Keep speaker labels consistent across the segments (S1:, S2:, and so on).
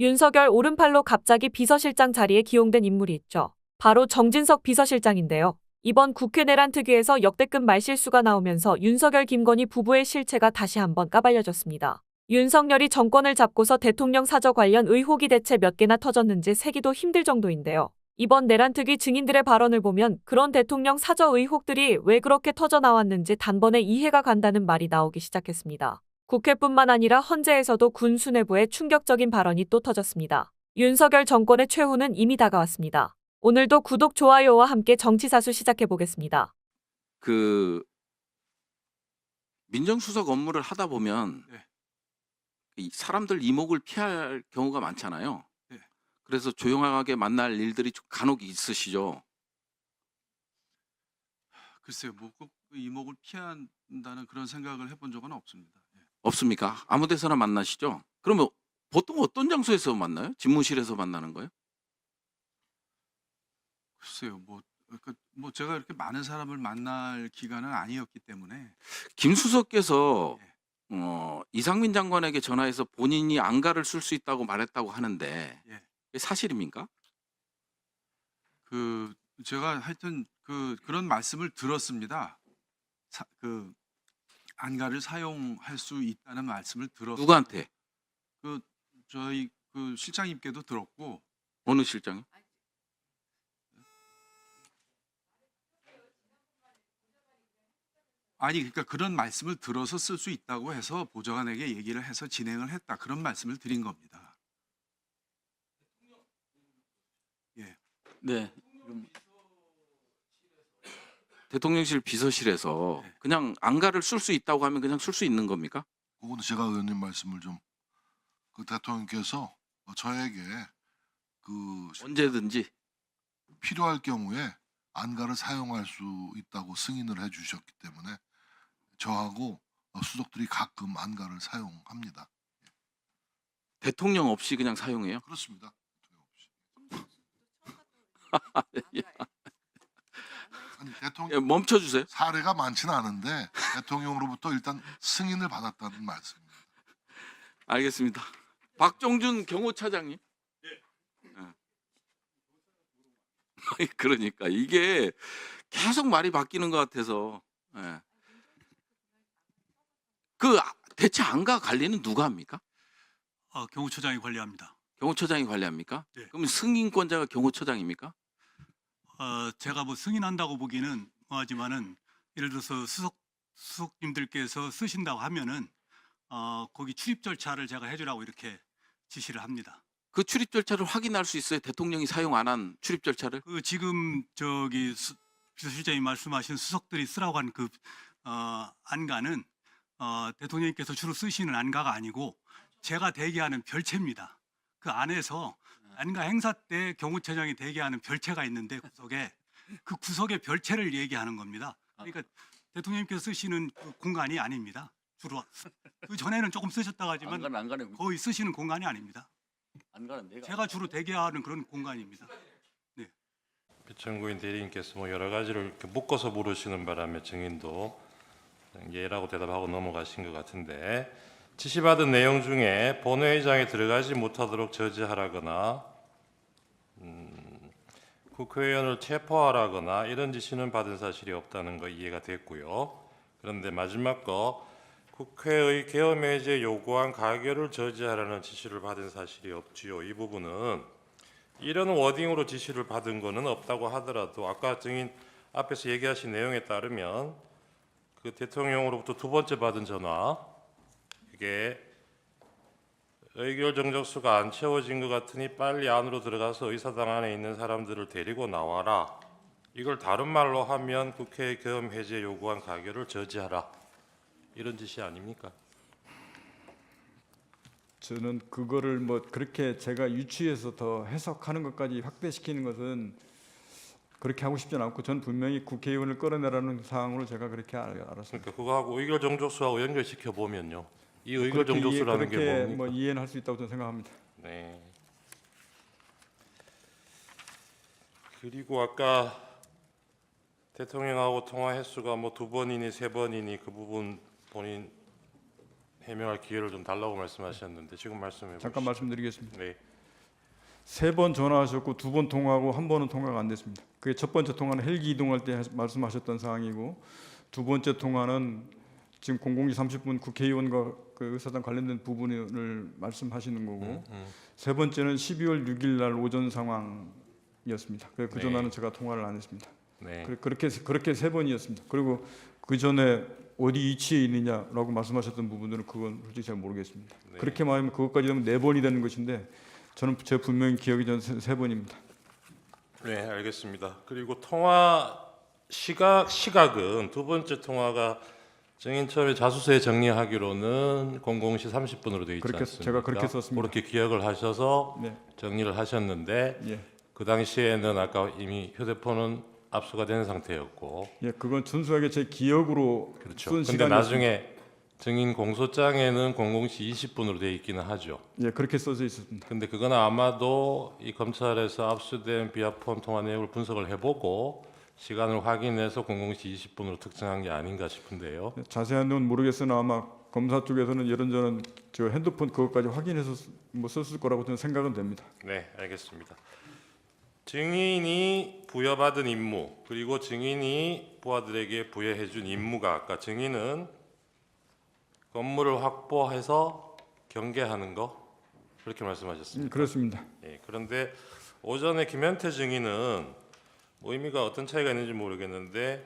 S1: 윤석열 오른팔로 갑자기 비서실장 자리에 기용된 인물이 있죠. 바로 정진석 비서실장인데요. 이번 국회 내란 특위에서 역대급 말실수가 나오면서 윤석열 김건희 부부의 실체가 다시 한번 까발려졌습니다. 윤석열이 정권을 잡고서 대통령 사저 관련 의혹이 대체 몇 개나 터졌는지 세기도 힘들 정도인데요. 이번 내란 특위 증인들의 발언을 보면 그런 대통령 사저 의혹들이 왜 그렇게 터져 나왔는지 단번에 이해가 간다는 말이 나오기 시작했습니다. 국회뿐만 아니라 헌재에서도 군 수뇌부의 충격적인 발언이 또 터졌습니다. 윤석열 정권의 최후는 이미 다가왔습니다. 오늘도 구독, 좋아요와 함께 정치사수 시작해보겠습니다.
S2: 민정수석 업무를 하다 보면
S3: 네.
S2: 이 사람들 이목을 피할 경우가 많잖아요.
S3: 네.
S2: 그래서 조용하게 만날 일들이 간혹 있으시죠.
S3: 글쎄요, 뭐꼭 이목을 피한다는 그런 생각을 해본 적은 없습니다. 예.
S2: 없습니까? 아무 데서나 만나시죠? 그러면 보통 어떤 장소에서 만나요? 집무실에서 만나는 거예요?
S3: 글쎄요, 뭐 제가 이렇게 많은 사람을 만날 기간은 아니었기 때문에.
S2: 김 수석께서
S3: 예.
S2: 이상민 장관에게 전화해서 본인이 안가를 쓸 수 있다고 말했다고 하는데
S3: 예.
S2: 그게 사실입니까?
S3: 제가 하여튼 그런 말씀을 들었습니다. 안가를 사용할 수 있다는 말씀을 들었어요.
S2: 누구한테?
S3: 저희 실장님께도 들었고.
S2: 어느 실장이?
S3: 아니, 그러니까 그런 말씀을 들어서 쓸 수 있다고 해서 보좌관에게 얘기를 해서 진행을 했다, 그런 말씀을 드린 겁니다. 예.
S2: 네. 대통령실 비서실에서
S3: 네.
S2: 그냥 안가를 쓸 수 있다고 하면 그냥 쓸 수 있는 겁니까?
S4: 그거는 제가 의원님 말씀을 좀 대통령께서 저에게
S2: 언제든지.
S4: 필요할 경우에 안가를 사용할 수 있다고 승인을 해주셨기 때문에 저하고 수석들이 가끔 안가를 사용합니다.
S2: 대통령 없이 그냥 사용해요?
S4: 그렇습니다. 아니, 대통령
S2: 멈춰주세요.
S4: 사례가 많지는 않은데 대통령으로부터 일단 승인을 받았다는 말씀입니다.
S2: 알겠습니다. 박종준 경호차장님. 예. 그러니까 이게 계속 말이 바뀌는 것 같아서. 예. 대체 안가 관리는 누가 합니까?
S5: 경호처장이 관리합니다.
S2: 경호처장이 관리합니까?
S5: 네.
S2: 그럼 승인권자가 경호처장입니까?
S5: 제가 뭐 승인한다고 보기는 뭐하지만은 예를 들어서 수석님들께서 쓰신다고 하면은 거기 출입 절차를 제가 해주라고 이렇게 지시를 합니다.
S2: 그 출입 절차를 확인할 수 있어요? 대통령이 사용 안 한 출입 절차를?
S5: 지금 비서실장이 말씀하신 수석들이 쓰라고 한 안가는 대통령님께서 주로 쓰시는 안가가 아니고 제가 대기하는 별채입니다. 그 안에서 안가 행사 때 경호처장이 대기하는 별채가 있는데 그 구석의 별채를 얘기하는 겁니다. 그러니까 대통령님께서 쓰시는 그 공간이 아닙니다. 주로 그 전에는 조금 쓰셨다고 하지만 거의 쓰시는 공간이 아닙니다. 제가 주로 대기하는 그런 공간입니다.
S6: 비천구인 대리인께서 뭐 여러 가지를 이렇게 묶어서 물으시는 바람에 증인도 예라고 대답하고 넘어가신 것 같은데, 지시받은 내용 중에 본회의장에 들어가지 못하도록 저지하라거나 국회의원을 체포하라거나 이런 지시는 받은 사실이 없다는 거 이해가 됐고요. 그런데 마지막 거 국회의 계엄해제 요구안 가결을 저지하라는 지시를 받은 사실이 없지요. 이 부분은 이런 워딩으로 지시를 받은 거는 없다고 하더라도 아까 증인 앞에서 얘기하신 내용에 따르면 그 대통령으로부터 두 번째 받은 전화, 이게 의결 정적수가 안 채워진 것 같으니 빨리 안으로 들어가서 의사당 안에 있는 사람들을 데리고 나와라. 이걸 다른 말로 하면 국회 계엄 해제 요구안 가결을 저지하라. 이런 지시 아닙니까?
S7: 저는 그거를 뭐 그렇게 제가 유추해서 더 해석하는 것까지 확대시키는 것은 그렇게 하고 싶지는 않고, 전 분명히 국회의원을 끌어내라는 사항으로 제가 그렇게 알았습니다.
S6: 그러니까 그거하고 의결 정족수하고 연결시켜 보면요. 이 의결 정족수라는 게
S7: 그렇게
S6: 뭡니까?
S7: 뭐 이해는 할 수 있다고 저는 생각합니다.
S6: 네. 그리고 아까 대통령하고 통화 횟수가 뭐 2번이니 3번이니 그 부분 본인 해명할 기회를 좀 달라고 말씀하셨는데 지금 말씀해 보시죠.
S7: 잠깐 말씀드리겠습니다.
S6: 네.
S7: 3번 전화하셨고 2번 통화하고 1번은 통화가 안 됐습니다. 그게 첫 번째 통화는 헬기 이동할 때 말씀하셨던 사항이고, 두 번째 통화는 지금 00시 30분 국회의원과 그 의사당 관련된 부분을 말씀하시는 거고, 세 번째는 12월 6일 날 오전 상황이었습니다. 그
S6: 네.
S7: 전화는 제가 통화를 안 했습니다.
S6: 네.
S7: 그렇게 3번이었습니다. 그리고 그 전에 어디 위치에 있느냐라고 말씀하셨던 부분들은 그건 솔직히 잘 모르겠습니다.
S6: 네.
S7: 그렇게 말하면 그것까지 되면 4번이 되는 것인데, 저는 제 분명히 기억이 전 3번입니다.
S6: 네, 알겠습니다. 그리고 통화 시각은 두 번째 통화가 증인 처음에 자수서에 정리하기로는 00시 30분으로 되어 있지
S7: 그렇게
S6: 않습니까?
S7: 제가 그렇게 썼습니다.
S6: 그렇게 기억을 하셔서
S7: 네,
S6: 정리를 하셨는데
S7: 예,
S6: 그 당시에는 아까 이미 휴대폰은 압수가 된 상태였고,
S7: 예, 그건純粋하게 제 기억으로
S6: 그렇죠.
S7: 쓴
S6: 근데
S7: 시간이었습니다.
S6: 나중에 증인 공소장에는 00시 20분으로 되어 있기는 하죠.
S7: 예, 그렇게 써져 있었습니다.
S6: 근데 그건 아마도 이 검찰에서 압수된 비아폰 통화 내용을 분석을 해보고 시간을 확인해서 00시 20분으로 특정한 게 아닌가 싶은데요.
S7: 자세한 건 모르겠으나 아마 검사 쪽에서는 이런저런 저 핸드폰 그것까지 확인해서 뭐 썼을 거라고 저는 생각은 됩니다.
S6: 네, 알겠습니다. 증인이 부여받은 임무, 그리고 증인이 부하들에게 부여해준 임무가, 아까 증인은 건물을 확보해서 경계하는 거 그렇게 말씀하셨습니다.
S7: 그렇습니다.
S6: 예, 그런데 오전에 김현태 증인은 뭐 의미가 어떤 차이가 있는지 모르겠는데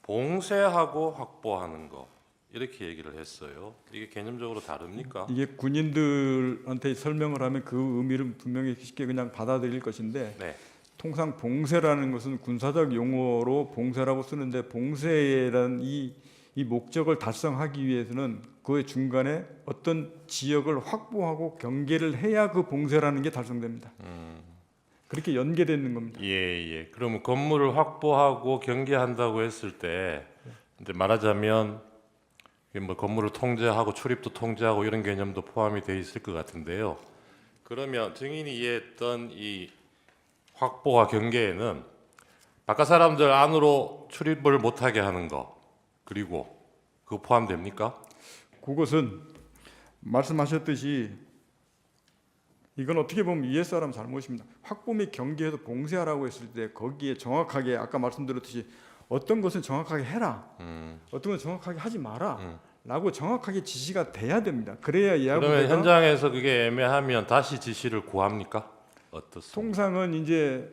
S6: 봉쇄하고 확보하는 거 이렇게 얘기를 했어요. 이게 개념적으로 다릅니까?
S7: 이게 군인들한테 설명을 하면 그 의미를 분명히 쉽게 그냥 받아들일 것인데,
S6: 네,
S7: 통상 봉쇄라는 것은 군사적 용어로 봉쇄라고 쓰는데, 봉쇄라는 이 목적을 달성하기 위해서는 그 중간에 어떤 지역을 확보하고 경계를 해야 그 봉쇄라는 게 달성됩니다. 그렇게 연계되어 있는 겁니다.
S6: 예. 그러면 건물을 확보하고 경계한다고 했을 때 이제 말하자면 이게 뭐 건물을 통제하고 출입도 통제하고 이런 개념도 포함이 돼 있을 것 같은데요. 그러면 증인이 이해했던 이 확보와 경계에는 바깥 사람들 안으로 출입을 못하게 하는 거, 그리고 그거 포함됩니까?
S7: 그것은 말씀하셨듯이 이건 어떻게 보면 이해 사람 잘못입니다. 확보 및 경계에서 봉쇄하라고 했을 때 거기에 정확하게 아까 말씀드렸듯이 어떤 것은 정확하게 해라, 어떤 것은 정확하게 하지 마라 라고 정확하게 지시가 돼야 됩니다. 그래야
S6: 그러면
S7: 이하부대가
S6: 현장에서 그게 애매하면 다시 지시를 구합니까? 어떻습니까?
S7: 통상은 이제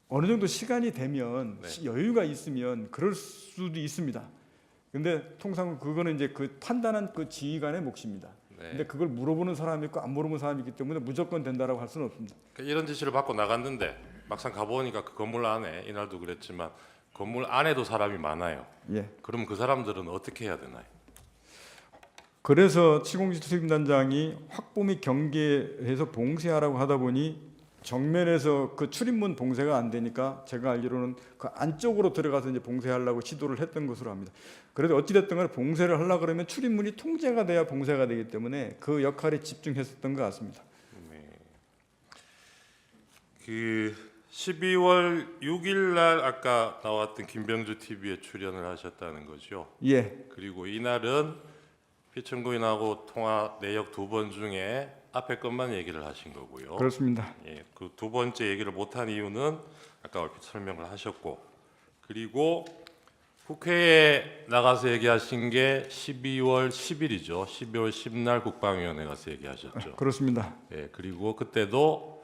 S7: 어느 정도 시간이 되면
S6: 네.
S7: 여유가 있으면 그럴 수도 있습니다. 근데 통상은 그거는 이제 그 판단한 그 지휘관의 몫입니다.
S6: 네.
S7: 근데 그걸 물어보는 사람이 있고 안 물어보는 사람이 있기 때문에 무조건 된다라고 할 수는 없습니다.
S6: 그러니까 이런 지시를 받고 나갔는데 막상 가보니까 그 건물 안에, 이날도 그랬지만 건물 안에도 사람이 많아요.
S7: 예.
S6: 그럼 그 사람들은 어떻게 해야 되나요?
S7: 그래서 치공지 수임단장이 확보 및 경계해서 봉쇄하라고 하다 보니 정면에서 그 출입문 봉쇄가 안 되니까 제가 알기로는 그 안쪽으로 들어가서 이제 봉쇄하려고 시도를 했던 것으로 합니다. 그래도 어찌됐든 간에 봉쇄를 하려고 그러면 출입문이 통제가 돼야 봉쇄가 되기 때문에 그 역할에 집중했었던 것 같습니다.
S6: 그 12월 6일 날 아까 나왔던 김병주 TV에 출연을 하셨다는 거죠.
S7: 예,
S6: 그리고 이날은 피청구인하고 통화 내역 2번 중에 앞에 것만 얘기를 하신 거고요.
S7: 그렇습니다.
S6: 예, 그 두 번째 얘기를 못한 이유는 아까 얼핏 설명을 하셨고, 그리고 국회에 나가서 얘기하신 게 12월 10일이죠. 12월 10날 국방위원회 가서 얘기하셨죠.
S7: 그렇습니다.
S6: 예, 그리고 그때도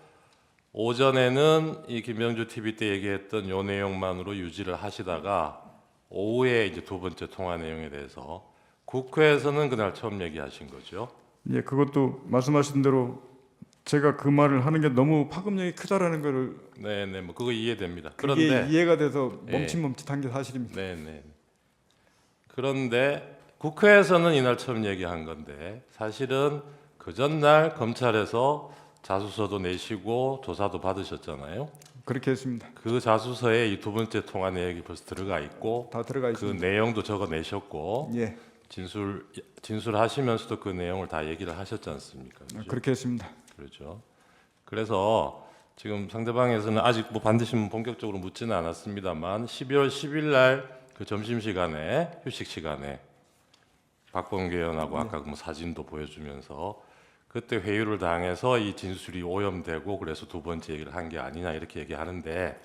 S6: 오전에는 이 김병주 TV 때 얘기했던 요 내용만으로 유지를 하시다가 오후에 이제 두 번째 통화 내용에 대해서 국회에서는 그날 처음 얘기하신 거죠.
S7: 예, 그것도 말씀하신 대로 제가 그 말을 하는 게 너무 파급력이 크다라는 거를
S6: 네, 뭐 그거 이해됩니다.
S7: 그게
S6: 그런데
S7: 이해가 돼서
S6: 예.
S7: 멈칫멈칫한 게 사실입니다.
S6: 네. 그런데 국회에서는 이날 처음 얘기한 건데 사실은 그 전날 검찰에서 자수서도 내시고 조사도 받으셨잖아요.
S7: 그렇게 했습니다.
S6: 그 자수서에 이 두 번째 통화 내역이 벌써 들어가 있고
S7: 다 들어가
S6: 그
S7: 있습니다.
S6: 내용도 적어 내셨고
S7: 예,
S6: 진술하시면서도 그 내용을 다 얘기를 하셨지 않습니까? 그죠?
S7: 그렇게 했습니다.
S6: 그렇죠. 그래서 지금 상대방에서는 아직 뭐 반드시 본격적으로 묻지는 않았습니다만 12월 10일 날 그 점심 시간에 휴식 시간에 박범계 의원하고 아까 뭐 사진도 보여주면서 그때 회유를 당해서 이 진술이 오염되고 그래서 두 번째 얘기를 한 게 아니냐 이렇게 얘기하는데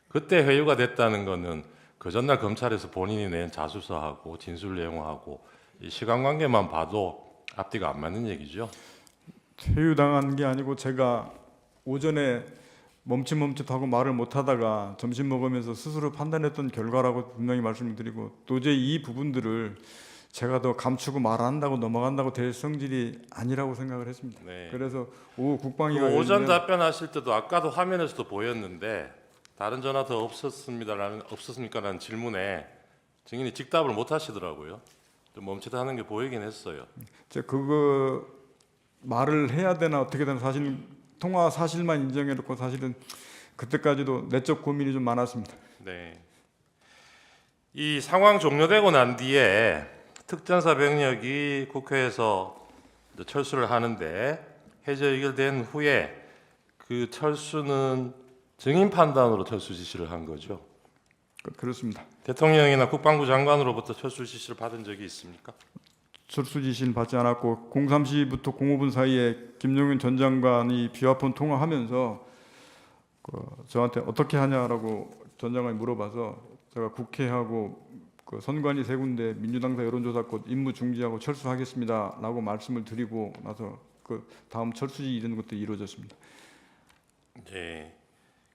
S6: 그때 회유가 됐다는 거는 그 전날 검찰에서 본인이 낸 자수서하고 진술 내용하고 이 시간관계만 봐도 앞뒤가 안 맞는 얘기죠.
S7: 회유당한 게 아니고 제가 오전에 멈칫멈칫하고 말을 못하다가 점심 먹으면서 스스로 판단했던 결과라고 분명히 말씀을 드리고 도저히 이 부분들을 제가 더 감추고 말 안 한다고 넘어간다고 될 성질이 아니라고 생각을 했습니다.
S6: 네.
S7: 그래서 오후 국방위가
S6: 그 오전
S7: 열리면
S6: 답변하실 때도 아까도 화면에서도 보였는데 다른 전화 더 없었습니까라는 질문에 증인이 직답을 못 하시더라고요. 좀 멈칫하는 게 보이긴 했어요.
S7: 제가 그거 말을 해야 되나 어떻게 되나 사실 통화 사실만 인정해놓고 사실은 그때까지도 내적 고민이 좀 많았습니다.
S6: 네. 이 상황 종료되고 난 뒤에 특전사 병력이 국회에서 이제 철수를 하는데 해제 의결된 후에 그 철수는 증인 판단으로 철수 지시를 한 거죠.
S7: 그렇습니다.
S6: 대통령이나 국방부 장관으로부터 철수 지시를 받은 적이 있습니까?
S7: 철수 지시는 받지 않았고 03시부터 05분 사이에 김용현 전 장관이 비화폰 통화하면서 저한테 어떻게 하냐라고 전 장관이 물어봐서 제가 국회하고 그 선관위 세 군데 민주당사 여론조사권 임무 중지하고 철수하겠습니다라고 말씀을 드리고 나서 그 다음 철수지 이런 것도 이루어졌습니다.
S6: 네.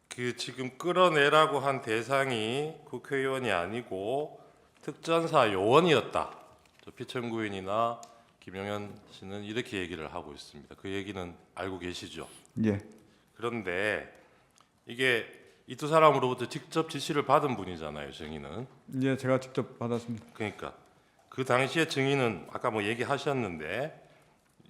S6: 그 지금 끌어내라고 한 대상이 국회의원이 아니고 특전사 요원이었다. 피청구인이나 김용현 씨는 이렇게 얘기를 하고 있습니다. 그 얘기는 알고 계시죠?
S7: 예,
S6: 그런데 이게 이 두 사람으로부터 직접 지시를 받은 분이잖아요, 증인은.
S7: 예, 제가 직접 받았습니다.
S6: 그러니까 그 당시에 증인은 아까 뭐 얘기하셨는데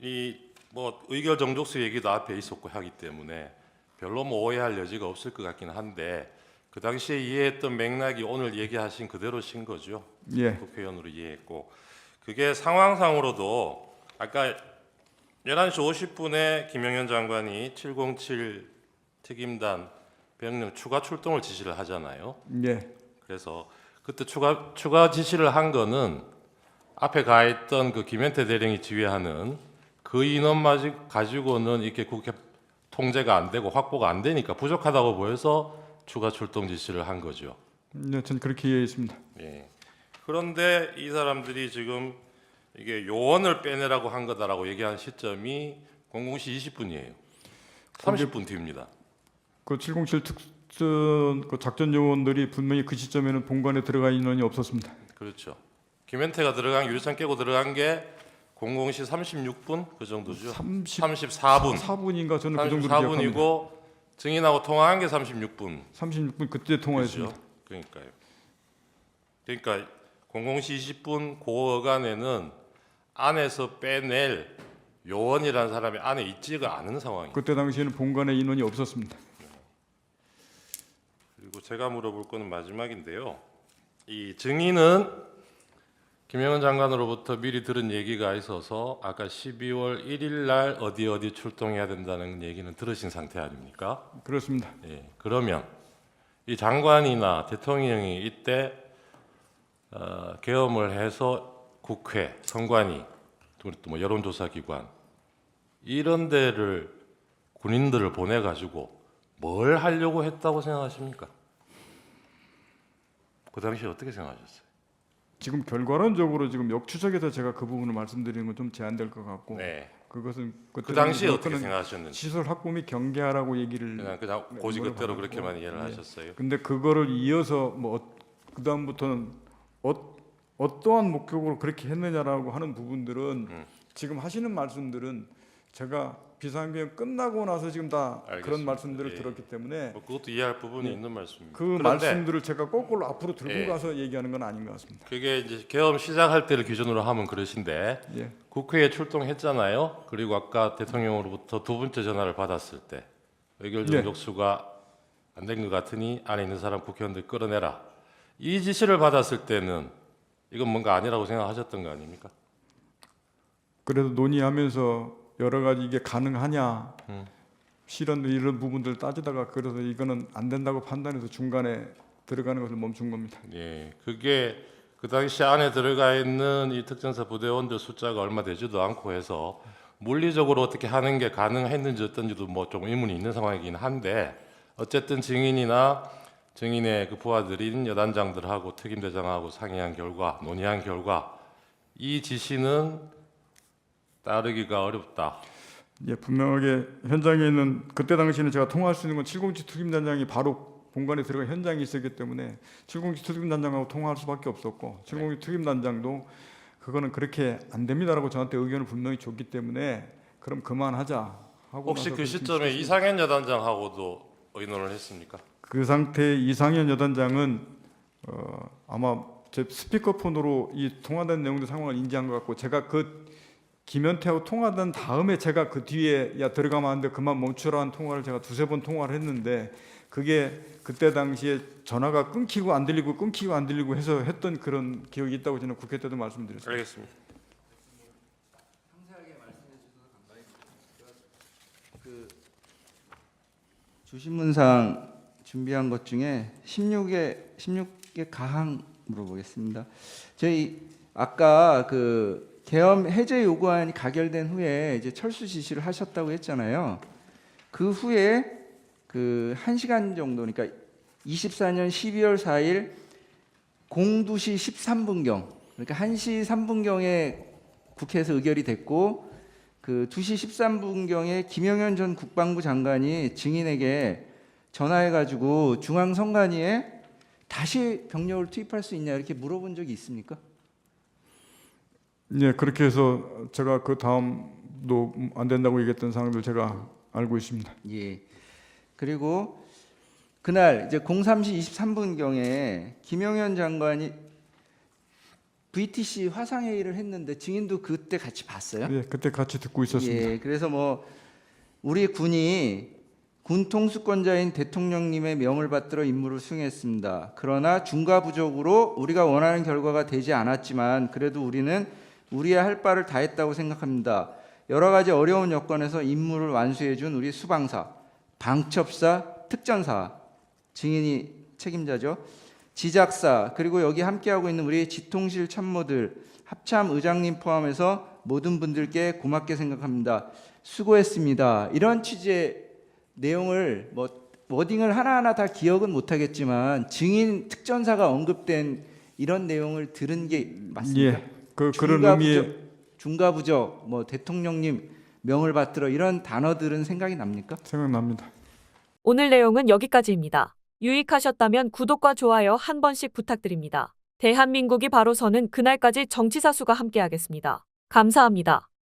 S6: 이 뭐 의결 정족수 얘기도 앞에 있었고 하기 때문에 별로 뭐 오해할 여지가 없을 것 같긴 한데 그 당시에 이해했던 맥락이 오늘 얘기하신 그대로신 거죠.
S7: 예,
S6: 국회의원으로 이해했고 그게 상황상으로도 아까 11시 50분에 김용현 장관이 707 특임단 병력 추가 출동을 지시를 하잖아요.
S7: 예,
S6: 그래서 그때 추가 지시를 한 거는 앞에 가 있던 그 김현태 대령이 지휘하는 그 인원만 가지고는 이렇게 국회 통제가 안 되고 확보가 안 되니까 부족하다고 보여서 추가 출동 지시를 한 거죠.
S7: 네, 전 그렇게 이해했습니다.
S6: 예. 그런데 이 사람들이 지금 이게 요원을 빼내라고 한 거다라고 얘기한 시점이 00시 20분이에요. 30분 뒤입니다.
S7: 그 707 특전 그 작전 요원들이 분명히 그 시점에는 본관에 들어가 있는 인원이 없었습니다.
S6: 그렇죠. 김현태가 들어간 유리창 깨고 들어간 게 00시 36분 그 정도죠. 34분.
S7: 4분인가 저는 그 정도로 기억합니다.
S6: 34분이고 증인하고 통화한 게 36분.
S7: 36분 그때 통화했습니다.
S6: 그렇죠? 그러니까요. 그러니까 00시 20분 그 어간에는 안에서 빼낼 요원이라는 사람이 안에 있지가 않은 상황이에요.
S7: 그때 당시에는 본관에 인원이 없었습니다.
S6: 그리고 제가 물어볼 거는 마지막인데요. 이 증인은 김영은 장관으로부터 미리 들은 얘기가 있어서 아까 12월 1일 날 어디 출동해야 된다는 얘기는 들으신 상태 아닙니까?
S7: 그렇습니다.
S6: 예. 그러면 이 장관이나 대통령이 이때 계엄을 해서 국회, 선관위, 또 뭐 여론조사기관 이런 데를 군인들을 보내가지고 뭘 하려고 했다고 생각하십니까? 그 당시에 어떻게 생각하셨어요?
S7: 지금 결과론적으로 지금 역추적해서 제가 그 부분을 말씀드리는 건 좀 제한될 것 같고
S6: 네.
S7: 그것은
S6: 그 당시에 어떻게
S7: 그거는
S6: 생각하셨는지
S7: 시설 확보 및 경계하라고 얘기를
S6: 그냥 고지
S7: 뭐라고
S6: 그대로
S7: 하고,
S6: 그렇게만 이해를
S7: 예.
S6: 하셨어요.
S7: 근데 그거를 이어서 뭐 그다음부터는 어떠한 목적으로 그렇게 했느냐라고 하는 부분들은 지금 하시는 말씀들은 제가 비상계엄 끝나고 나서 지금 다 그런
S6: 알겠습니다.
S7: 말씀들을
S6: 예.
S7: 들었기 때문에
S6: 뭐 그것도 이해할 부분이
S7: 네.
S6: 있는 말씀입니다.
S7: 그
S6: 그런데
S7: 말씀들을 제가 거꾸로 앞으로 들고
S6: 예.
S7: 가서 얘기하는 건 아닌 것 같습니다.
S6: 그게 이제 계엄 시작할 때를 기준으로 하면 그러신데
S7: 예.
S6: 국회에 출동했잖아요. 그리고 아까 대통령으로부터 두 번째 전화를 받았을 때 의결
S7: 네.
S6: 정족수가 안 된 것 같으니 안에 있는 사람 국회의원들 끌어내라. 이 지시를 받았을 때는 이건 뭔가 아니라고 생각하셨던 거 아닙니까?
S7: 그래도 논의하면서 여러 가지 이게 가능하냐 실현 이런 부분들 따지다가 그래서 이거는 안 된다고 판단해서 중간에 들어가는 것을 멈춘 겁니다.
S6: 예, 그게 그 당시 안에 들어가 있는 이 특전사 부대원들 숫자가 얼마 되지도 않고 해서 물리적으로 어떻게 하는 게 가능했는지 어떤지도 뭐 좀 의문이 있는 상황이긴 한데 어쨌든 증인이나 증인의 그 부하들인 여단장들하고 특임대장하고 상의한 결과, 논의한 결과 이 지시는 따르기가 어렵다.
S7: 예, 분명하게 현장에 있는 그때 당시에는 제가 통화할 수 있는 건 707 특임단장이 바로 본관에 들어가 현장에 있었기 때문에 707 특임단장하고 통화할 수밖에 없었고 707 특임단장도 그거는 그렇게 안 됩니다라고 저한테 의견을 분명히 줬기 때문에 그럼 그만하자 하고
S6: 혹시
S7: 나서
S6: 그 시점에 이상현 여단장하고도 의논을 했습니까?
S7: 그 상태의 이상현 여단장은 아마 제 스피커폰으로 이 통화된 내용들 상황을 인지한 것 같고 제가 그 김현태하고 통화된 다음에 제가 그 뒤에 야 들어가면 안 돼 그만 멈추라는 통화를 제가 두세 번 통화를 했는데 그게 그때 당시에 전화가 끊기고 안 들리고 끊기고 안 들리고 해서 했던 그런 기억이 있다고 저는 국회 때도 말씀드렸습니다.
S6: 알겠습니다.
S8: 주신문상 준비한 것 중에 16개 가항 물어보겠습니다. 저희 아까 그 계엄 해제 요구안이 가결된 후에 이제 철수 지시를 하셨다고 했잖아요. 그 후에 그 1시간 정도, 그러니까 24년 12월 4일 02시 13분경, 그러니까 1시 3분경에 국회에서 의결이 됐고 그 2시 13분경에 김영현 전 국방부 장관이 증인에게 전화해가지고 중앙선관위에 다시 병력을 투입할 수 있냐 이렇게 물어본 적이 있습니까?
S7: 예, 그렇게 해서 제가 그 다음도 안 된다고 얘기했던 사항들 제가 알고 있습니다.
S8: 예. 그리고 그날 이제 03시 23분경에 김영현 장관이 VTC 화상회의를 했는데 증인도 그때 같이 봤어요?
S7: 예, 그때 같이 듣고 있었습니다.
S8: 예, 그래서 뭐 우리 군이 군 통수권자인 대통령님의 명을 받들어 임무를 수행했습니다. 그러나 중과부적으로 우리가 원하는 결과가 되지 않았지만 그래도 우리는 우리의 할 바를 다했다고 생각합니다. 여러 가지 어려운 여건에서 임무를 완수해준 우리 수방사, 방첩사, 특전사, 증인이 책임자죠. 지작사, 그리고 여기 함께하고 있는 우리 지통실 참모들, 합참 의장님 포함해서 모든 분들께 고맙게 생각합니다. 수고했습니다. 이런 취지의 내용을 뭐 워딩을 하나하나 다 기억은 못하겠지만 증인 특전사가 언급된 이런 내용을 들은 게 맞습니까?
S7: 예, 그런 의미의
S8: 중과부적, 뭐 대통령님 명을 받들어 이런 단어들은 생각이 납니까?
S7: 생각납니다.
S1: 오늘 내용은 여기까지입니다. 유익하셨다면 구독과 좋아요 한 번씩 부탁드립니다. 대한민국이 바로 서는 그날까지 정치사수가 함께하겠습니다. 감사합니다.